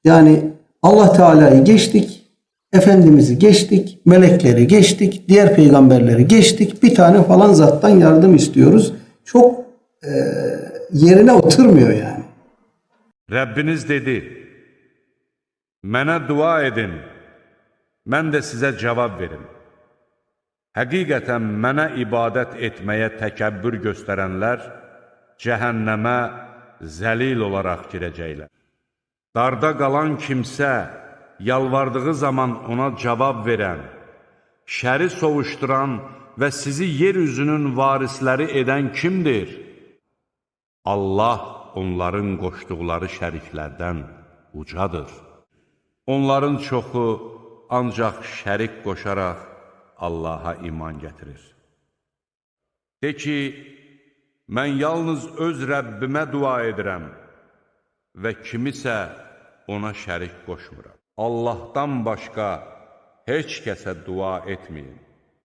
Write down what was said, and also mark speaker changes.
Speaker 1: Yani Allah Teala'yı geçtik, Efendimiz'i geçtik, melekleri geçtik, diğer peygamberleri geçtik. Bir tane falan zattan yardım istiyoruz. Çok yerine oturmuyor yani.
Speaker 2: Rəbbiniz dedi, mənə dua edin, mən də sizə cavab verim. Həqiqətən mənə ibadət etməyə təkəbbür göstərənlər cəhənnəmə zəlil olaraq girəcəklər. Darda qalan kimsə, yalvardığı zaman ona cavab verən, şəri sovuşduran və sizi yeryüzünün varisləri edən kimdir? Allah onların qoşduqları şəriklərdən ucadır. Onların çoxu ancaq şərik qoşaraq Allaha iman gətirir. De ki, mən yalnız öz Rəbbimə dua edirəm və kimisə ona şərik qoşmuram. Allahdan başqa heç kəsə dua etməyin.